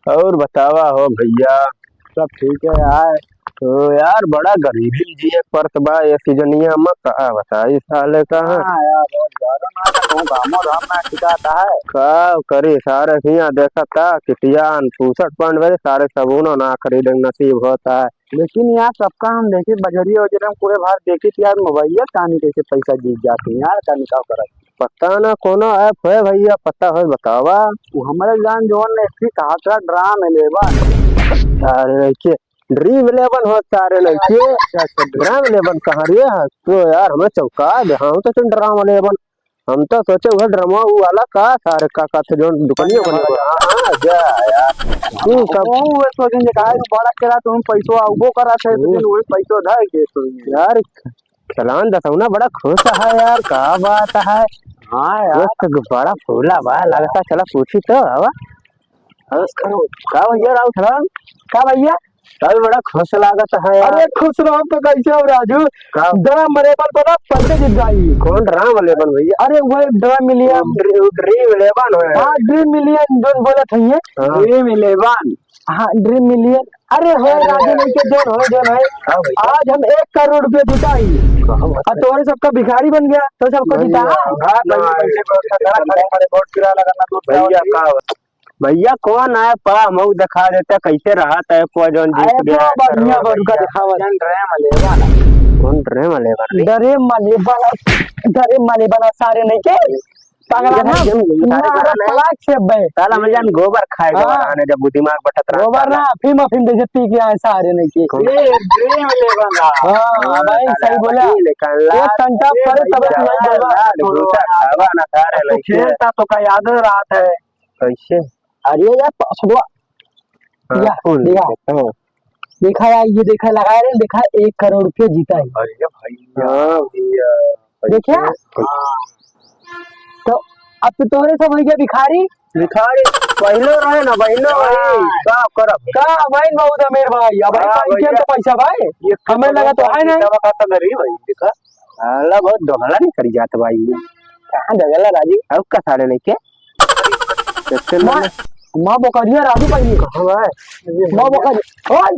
और बतावा हो भैया। सब ठीक है यार। तो यार बड़ा गरीबी जी एक परत बा ये सीजनिया में कहा बताई साले कहा हाँ यार बहुत ज्यादा ना कहूँ गामो धाम में टिकाता है। का करी सारे हिया देखा था किटियान 65 बजे सारे सबूनो ना खरीदे नसीब होता है। लेकिन यार सबका हम देखे बजरिया वजरिया में पूरे बाहर देखे कि यार मोबाइल कहानी कैसे पैसा जीत जाते हैं यार का निकाह करा। पता ना कोनो ऐप है भैया पता है बतावा। वो हमारे जान जोन ने इसकी कहा था ड्राम लेवा। सारे लड़के ड्रीम 11 हो सारे लड़के ड्राम 11 कहाँ रे तो यार हमें चौका दे हम तो ड्राम 11 हम तो सोचे वह ड्रामा वाला का सारे का थे जो दुकानियों बने हां जा यार तू सब वो सोचेंगे कहा बड़ा करा तुम पैसो वो करा थे लेकिन वो पैसो धा के तो यार चलान दसौना बड़ा खुश है यार का बात है। हाँ यार तो बड़ा फूला बा लगता चला पूछी तो हवा का भैया राव थड़ा क्या भैया तब बड़ा खुश लागत है यार। अरे खुश रहो तो कैसे हो राजू ड्राम लेवल पर पैसे जीत जाएगी। कौन ड्राम 11 भैया। अरे वो ड्राम मिलियन ड्रीम 11 है। हाँ ड्रीम मिलियन जो बोला था ये ड्रीम 11 हाँ ड्रीम मिलियन। अरे हो राजू नहीं के जो है आज हम 1 करोड़ रुपए जिताई और तुम्हारे सबका भिखारी बन गया तो सबको जिता। भैया कौन है पा मऊ दिखा देता कैसे रहा था कौन जीत गया बढ़िया बड़का दिखावा कौन ड्रीम 11 डरे माले बना सारे नहीं के पागल ना से बे साला मजा में गोबर खाएगा आने जब दिमाग बटत रहा गोबर ना अफीम देजती के आए सारे नहीं के ये ड्रीम 11 हां भाई सही बोला एक घंटा पर तब नहीं बोला ना सारे लड़के खेलता तो का याद रात है कैसे। अरे यार सुबह या देखा यार ये देखा लगा रहे देखा 1 करोड़ रुपए जीता है। अरे भैया देखिए तो अब तो तोरे सब भैया भिखारी पहले रहे ना बहनो वही का करब का भाई बहुत अमीर भाई अब भाई तो पैसा भाई ये हमें लगा तो है ना दवा खाता गरीब भाई देखा अल्लाह बहुत दोहला नहीं कर जाता भाई कहां जगला राजी अब का सारे नहीं के मां बकरिया राजू भाई कहां है मां बकरिया ओए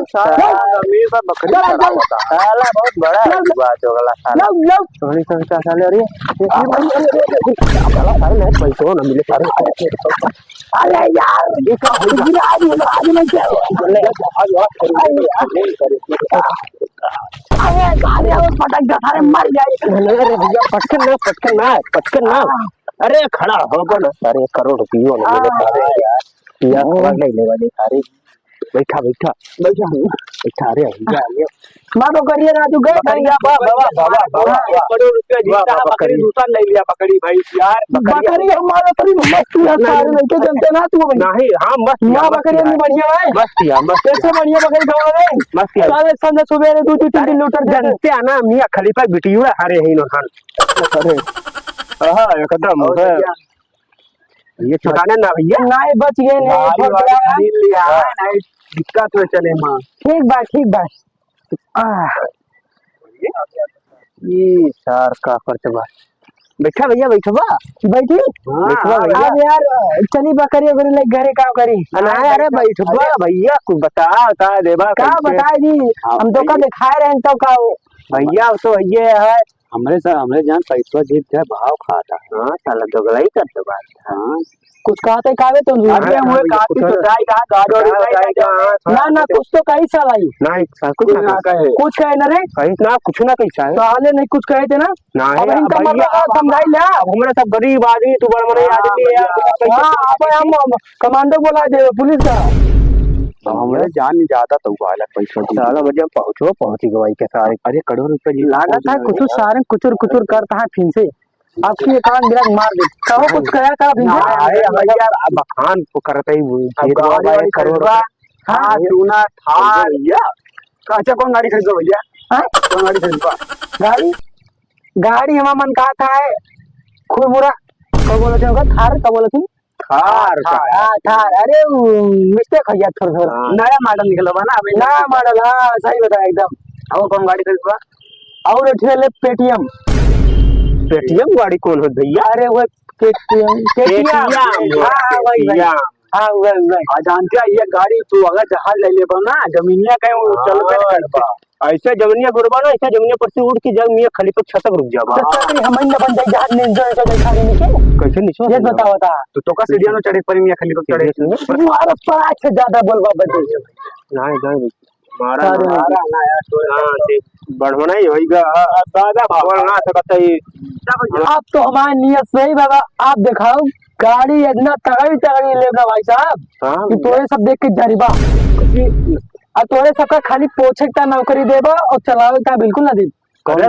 साला अमीर का बकरी साला बहुत बड़ा बात होगा साला सोनी संस्था साले अरे साला सारे नहीं पैसों ना मिले सारे अरे यार ये का आज में क्या अरे गाड़ी में पटक जा सारे मर जाए। अरे भैया पटकन ना अरे खड़ा हो गो ना सारे 1 करोड़ रुपये ना मिले सारे यार यार नहीं ले वाले सारे बैठा अरे भैया मां तो करिए राजू गए भैया बाबा करोड़ रुपया जीता बकरी दूसरा ले लिया पकड़ी भाई यार बकरी हमारा करी मस्त यार सारे नहीं के जनते ना तू नहीं हां मस्त मां बकरी नहीं बढ़िया है मस्त कैसे बढ़िया बकरी खाओ रे मस्त सारे संडे सुबह 2-3 लीटर जनते आना मियां खलीफा बिटिया हरे ही नो खान अरे हां एकदम ये चुकाने ना भैया नहीं बच गए नहीं लिया नहीं दिक्कत में चले मां ठीक बा ये सार का खर्चबा बैठा भैया बैठी अब यार चली बकरी वगैरह ले घरे काम करी अरे बैठबा भैया कुछ बता देबा का बताए जी हम तो का दिखाए रहे तो का भैया तो ये है हमरे जान पैसा जीत जाए भाव खाता हां साला दोगला ही करते बात हां कुछ कहते कावे तो अरे हुए काटी तो जाई कहां ना कुछ तो कही साल आई नहीं कुछ ना कहे ना रे कहीं ना कुछ ना कैसा है तो हाले नहीं कुछ कहे थे ना अब इनका मतलब समझाई ले हमारे सब गरीब आदमी तू बड़े आदमी है हां अब हम कमांडो बोला दे पुलिस का हमारे जान ज्यादा तो वाला पैसा साला जब पहुंची गवाई के सारे अरे करोड़ रुपए लागत है कुछ सारे कुचुर करता है फिर से आपकी एकांत गिरा मार दे कहो कुछ कहा था अरे भैया बखान करते ही करोड़ हां चूना था भैया अच्छा कौन गाड़ी खरीदो भैया कौन गाड़ी खरीदवा गाड़ी हमारा मन कहा था है खूब बुरा कब बोला थे थार कब बोला थी थार अरे मिस्टेक है थोड़ा नया मॉडल निकला बा ना नया मॉडल हाँ सही बताया एकदम। और कौन गाड़ी खरीदवा और ठेले पेटीएम गाड़ी कौन हो भैया अरे वो केटीएम हाँ वही जानते हैं ये गाड़ी तू अगर जहाज ले ले ना जमीनिया कहीं वो चलबे नहीं करता। ऐसे जमीनिया गुरबा ना ऐसा जमीनिया पर से उड़ के जब मियां खलीफा छतक रुक जाबा तो हम न बन जाए जहाज में एंजॉय कर सारे नीचे कैसे नीचे ये बताओ बता तो का सीढ़ियां न चढ़े पर मियां खलीफा चढ़े तुम्हारा पाँच से ज्यादा बोलवा बचे नहीं मारा सारे मारा ना यार हां से बढ़वना ही होएगा दादा भावल ना सकता ही आप तो हमारी नियत सही बाबा आप दिखाओ गाड़ी इतना तगड़ी लेना भाई साहब कि तोरे सब देख के जरिबा और तोरे सबका खाली पोछे का नौकरी देबा और चलावे का बिल्कुल ना दे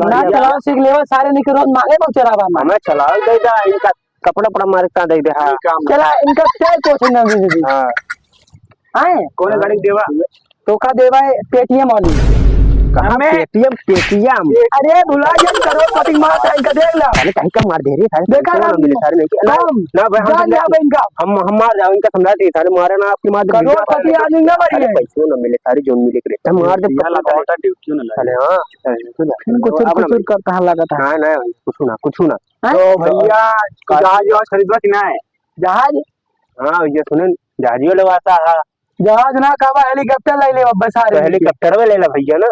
ना चलाओ सीख लेवा सारे निके रोज मांगे बहुत चलावा हमें चलाओ दे दा इनका कपड़ा पड़ा मारे का दे दे हां चला इनका क्या पोछे ना दे दे हां आए कौन गाड़ी देवा तो का देवा है पेटीएम वाली कहां पेटीएम अरे भुला जा करो पति मार का इनका देख ला अरे कहीं का मार दे रही सारे देखा ना मिले सारे नहीं ना भाई इनका हम मार जाओ इनका समझा दे सारे मारे ना आपकी मार करो पति आदमी ना बड़ी है पैसे ना मिले सारे जोन मिले करे हम मार दे पहला होता ड्यूटी ना चले हां कुछ कर कहां लगा था ना कुछ ना तो भैया जहाज खरीदवा कि ना है जहाज हां ये सुने जहाज वाला आता है जहाज ना काबा हेलीकॉप्टर ले ले बस सारे हेलीकॉप्टर में ले ला भैया ना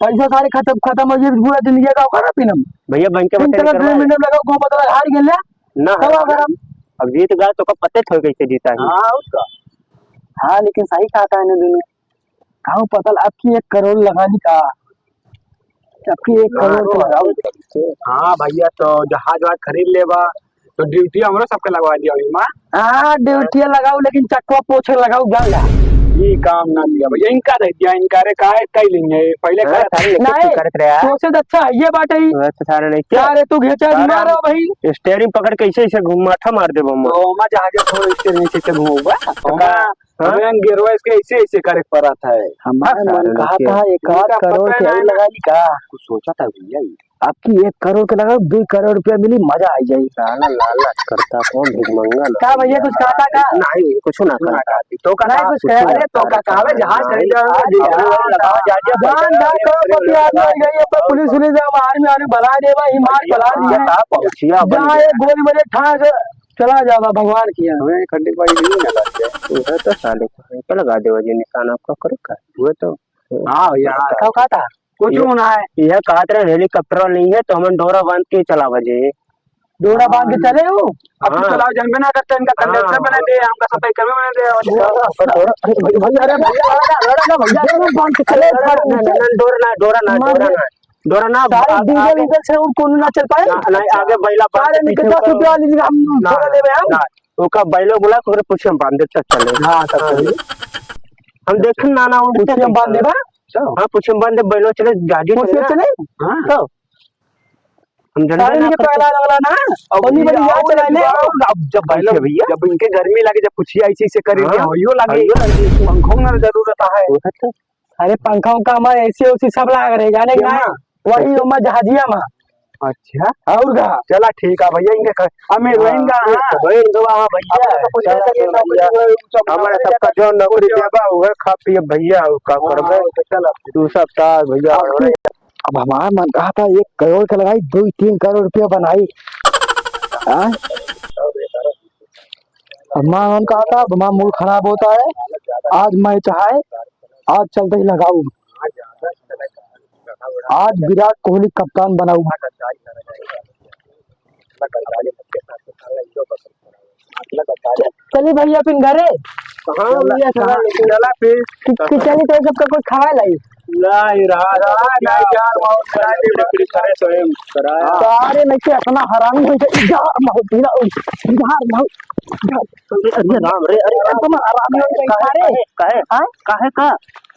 पैसा सारे खत्म हो गए पूरा जिंदगी का खाना पीना भैया बैंक के तीन तरह 2 मिनट लगाओ को मतलब हार गेले ना तब अगर हम अब जीत गए तो कब पते थोड़े कैसे जीता है हां उसका हाँ लेकिन सही कहा था इन्होंने दोनों कहा पता आपकी 1 करोड़ लगानी का आपकी 1 करोड़ तो लगाओ हां भैया तो जहाज वाज खरीद लेबा तो ड्यूटी हमरो सबके लगवा दिया मां हाँ ड्यूटी लगाओ लेकिन चक्का पोछे लगाओ जाला ये काम ना दिया भैया इनका दे दिया इनका रे काहे कई लेंगे पहले का नहीं करत रहा तो से अच्छा ये बात है वैसे सारे नहीं क्या रे तू घेचा मारो भाई स्टीयरिंग पकड़ के ऐसे घूम माठा मार दे बम तो मा जहाज थोड़ा इसके नीचे से घूमूंगा हमें गिरवा इसके ऐसे करे पड़ा था हमारे मन कहा था 1 करोड़ के लगा ली का कुछ सोचा था भैया आपकी 1 करोड़ के लगाओ 2 करोड़ रुपया मिली मजा आ जाएगी साला लालच करता कौन भिखमंगा क्या भैया कुछ कहता का नहीं कुछ ना करता तो का नहीं कुछ कह अरे तो का कावे जहाज खरीद लगाओ जान जा करोड़पति आदमी आ गई अब पुलिस आर्मी बना देवा ही मार बना दिया पहुंचिया जहाँ एक गोली मेरे ठाक चला जावा भगवान किया हमें खड्डे पाई नहीं लगा दिया उधर तो साले को लगा देवा जी निशान आपका करो का वो तो हां भैया क्या कहा था कुछ होना है यह कहा तेरे हेलीकॉप्टर नहीं है तो हम डोरा बांध के चला बजे डोरा बांध के चले हो अब चलाओ जन्म ना करते इनका कंडक्टर बना दे हमका सफाई कर्मी बना दे भैया अरे भैया लड़ा भैया बांध के चले डोरा ना सारे डीजल डीजल से उनको ना चल पाए नहीं आगे बैला सारे निकल 10 रुपया वाली हम थोड़ा ले हम ओका बैलो बुला कर पूछे हम बांध तक चले हां तब हम देख ना ना पूछे हम बांध देबा हां पूछे हम बांध बैलो चले गाड़ी चले हां तो हम सारे जल्दी निकल पहला वाला ना अब बनी बड़ी याद चला ले अब जब बैलो भैया जब इनके गर्मी लगे जब पूछिए ऐसे ऐसे करेंगे होइयो लगे पंखों ना जरूरत है अरे पंखा का हमारे ऐसे उसी सब लाग रहे जाने का वही उमा जहाजिया में अच्छा और का चला ठीक है भैया इनके हमें रोएंगा हां भैया हमारे सबका जो नौकरी देबा वो खा पिए भैया का करबे चल तू सब ता भैया अब हमारा मन कहा था 1 करोड़ का लगाई 2-3 करोड़ रुपया बनाई हमारा मन कहा था हमारा मूड खराब होता है आज मैं चाहे आज चलते ही लगाऊ आज विराट कोहली कप्तान बनाऊ चलिए भैया फिर घरे हां भैया चला फिर चलिए तो सबका कुछ खावा लाई नहीं रहा नहीं यार बहुत लकड़ी करे स्वयं कराया सारे में से अपना हरामी हो जाए यार बहुत बिना यार अरे राम रे अरे तुम हरामी हो जाए सारे काहे का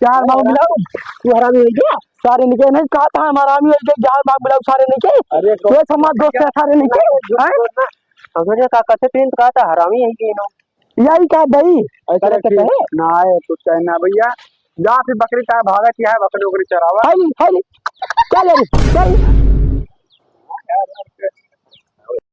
चार मांग मिलाओ तू हरामी हो गया सारे निके नहीं कहा था हम हरामी हो गए चार मांग मिलाओ सारे निके अरे ये समाज दोस्त है सारे निके समझे का कथे पेंट कहा था हरामी है कि नो यही का भाई ऐसा है ना है कुछ कहना भैया जा फिर बकरी का भागा क्या है बकरी उकरी चरावा चल चल